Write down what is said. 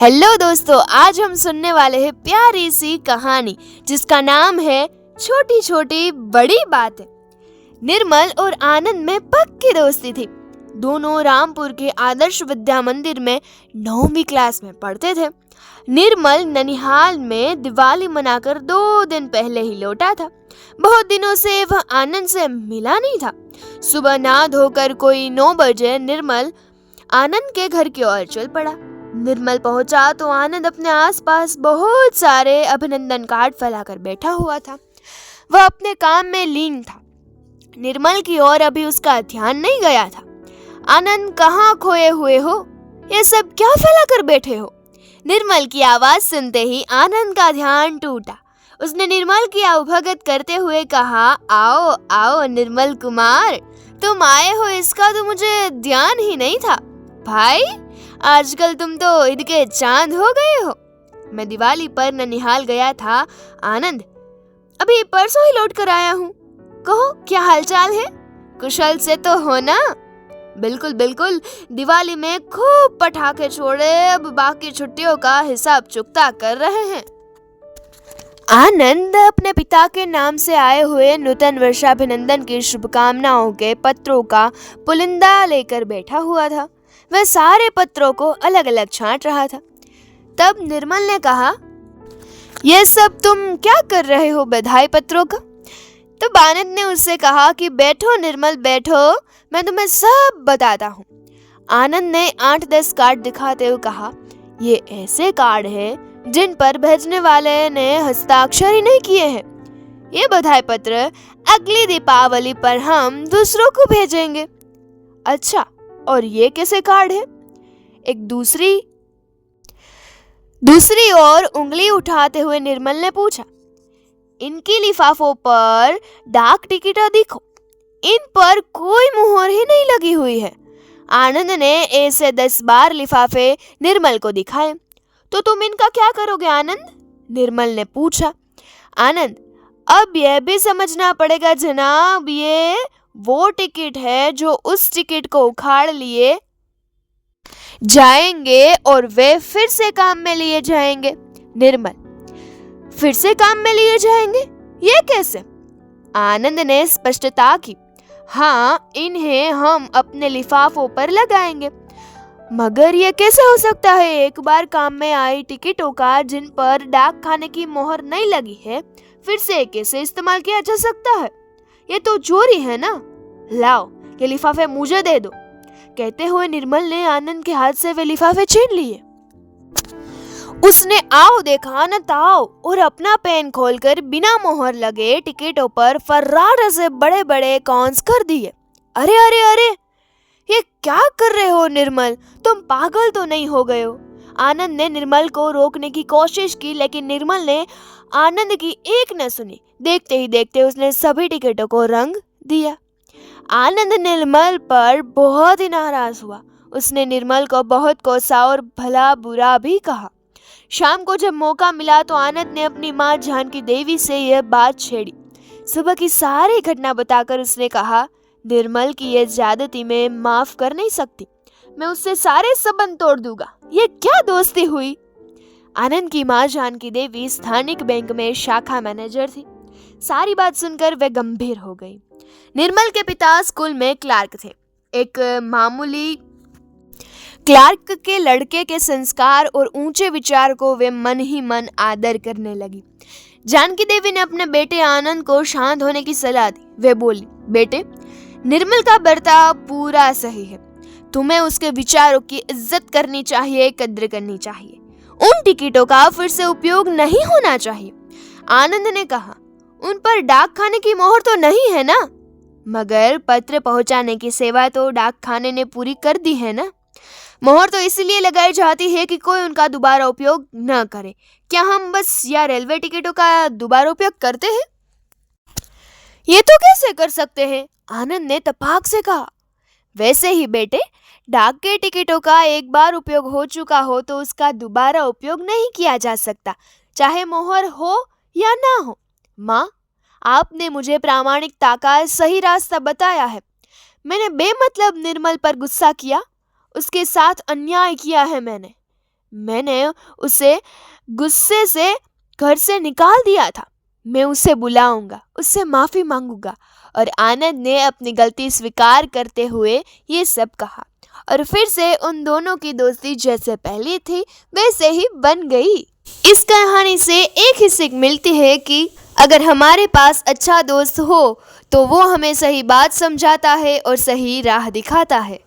Hello दोस्तों, आज हम सुनने वाले हैं प्यारी सी कहानी जिसका नाम है छोटी छोटी बड़ी बातें। निर्मल और आनंद में पक्की दोस्ती थी। दोनों रामपुर के आदर्श विद्या मंदिर में 9वीं क्लास में पढ़ते थे। निर्मल ननिहाल में दिवाली मनाकर 2 दिन पहले ही लौटा था। बहुत दिनों से वह आनंद से मिला नहीं था। सुबह नहा धोकर कोई 9 बजे निर्मल आनंद के घर की ओर चल पड़ा। निर्मल पहुंचा तो आनंद अपने आसपास बहुत सारे अभिनंदन कार्ड फैलाकर बैठा हुआ था। वह अपने काम में लीन था। निर्मल की ओर अभी उसका ध्यान नहीं गया था। आनंद, कहाँ खोए हुए हो? ये सब क्या फैलाकर बैठे हो? निर्मल की आवाज सुनते ही आनंद का ध्यान टूटा। उसने निर्मल की आवभगत करते हुए कहा, आओ आओ निर्मल कुमार, तुम आए हो इसका तो मुझे ध्यान ही नहीं था। भाई, आजकल तुम तो ईद के चांद हो गए हो। मैं दिवाली पर ननिहाल गया था आनंद, अभी परसों ही लौट कर आया हूँ। कहो, क्या हालचाल है? कुशल से तो हो ना? बिल्कुल बिल्कुल, दिवाली में खूब पटाखे छोड़े, अब बाकी छुट्टियों का हिसाब चुकता कर रहे हैं। आनंद अपने पिता के नाम से आए हुए नूतन वर्षाभिनंदन की शुभकामनाओं के पत्रों का पुलिंदा लेकर बैठा हुआ था। वह सारे पत्रों को अलग अलग छांट रहा था। तब निर्मल ने कहा, यह सब तुम क्या कर रहे हो बधाई पत्रों का? तब आनंद ने उससे कहा कि बैठो निर्मल बैठो, मैं तुम्हें सब बताता हूँ। आनंद ने 8-10 कार्ड दिखाते हुए कहा, ये ऐसे कार्ड हैं जिन पर भेजने वाले ने हस्ताक्षर ही नहीं किए हैं। ये बधाई पत्र अगली दीपावली पर हम दूसरों को भेजेंगे। अच्छा, और ये कैसे कार्ड है? एक दूसरी ओर उंगली उठाते हुए निर्मल ने पूछा। इनकी लिफाफों पर डाक टिकट दिखो, इन पर कोई मुहर ही नहीं लगी हुई है। आनंद ने ऐसे 10 बार लिफाफे निर्मल को दिखाए। तो तुम इनका क्या करोगे आनंद? निर्मल ने पूछा। आनंद, अब यह भी समझना पड़ेगा जनाब, ये वो टिकट है जो उस टिकट को उखाड़ लिए जाएंगे और वे फिर से काम में लिए जाएंगे। निर्मल, फिर से काम में लिए जाएंगे? ये कैसे? आनंद ने स्पष्टता की। हाँ, इन्हें हम अपने लिफाफों पर लगाएंगे। मगर ये कैसे हो सकता है? एक बार काम में आई टिकटों का जिन पर डाक खाने की मोहर नहीं लगी है फिर से कैसे इस्तेमाल किया जा सकता है? ये तो चोरी है ना। लाओ, ये लिफाफे मुझे दे दो। कहते हुए निर्मल ने आनंद के हाथ से वे लिफाफे छीन लिए। उसने आओ देखा न ताओ और अपना पेन खोलकर बिना मोहर लगे टिकटों पर फर्रार से बड़े बड़े कॉन्स कर दिए। अरे अरे अरे, ये क्या कर रहे हो निर्मल? तुम पागल तो नहीं हो गए हो? आनंद ने निर्मल को रोकने की कोशिश की, लेकिन निर्मल ने आनंद की एक न सुनी। देखते ही देखते उसने सभी टिकटों को रंग दिया। आनंद निर्मल पर बहुत ही नाराज हुआ। उसने निर्मल को बहुत कोसा और भला बुरा भी कहा। शाम को जब मौका मिला तो आनंद ने अपनी माँ जानकी देवी से यह बात छेड़ी। सुबह की सारी घटना बताकर उसने कहा, निर्मल की यह ज्यादती मैं माफ कर नहीं सकती। मैं उससे सारे संबंध तोड़ दूंगा। ये क्या दोस्ती हुई? आनंद की माँ जानकी देवी स्थानिक बैंक में शाखा मैनेजर थी। सारी बात सुनकर वे गंभीर हो गई। निर्मल के पिता स्कूल में क्लार्क थे। एक मामूली क्लार्क के लड़के के संस्कार और ऊंचे विचार को वे मन ही मन आदर करने लगी। जानकी देवी ने अपने बेटे आनंद को शांत होने की सलाह दी। वे बोली, बेटे, निर्मल का बर्ताव पूरा सही है। तुम्हें उसके विचारों की इज्जत करनी चाहिए, कद्र करनी चाहिए। उन टिकटों का फिर से उपयोग नहीं होना चाहिए। आनंद ने कहा, उन पर डाक खाने की मोहर तो नहीं है ना? मगर पत्र पहुंचाने की सेवा तो डाक खाने ने पूरी कर दी है ना। मोहर तो इसलिए लगाई जाती है कि कोई उनका दोबारा उपयोग न करे। क्या हम बस या रेलवे टिकटों का दोबारा उपयोग करते हैं? ये तो कैसे कर सकते हैं? आनंद ने तपाक से कहा। वैसे ही बेटे, डाक के टिकटों का एक बार उपयोग हो चुका हो तो उसका दोबारा उपयोग नहीं किया जा सकता, चाहे मोहर हो या ना हो। माँ, आपने मुझे प्रामाणिकता का सही रास्ता बताया है। मैंने बेमतलब निर्मल पर गुस्सा किया, उसके साथ अन्याय किया है मैंने। मैंने उसे गुस्से से घर से निकाल दिया था। मैं उसे बुलाऊंगा, उससे माफी मांगूंगा। और आनंद ने अपनी गलती स्वीकार करते हुए ये सब कहा और फिर से उन दोनों की दोस्ती जैसे पहले थी वैसे ही बन गई। इस कहानी से एक ही सीख मिलती है कि अगर हमारे पास अच्छा दोस्त हो तो वो हमें सही बात समझाता है और सही राह दिखाता है।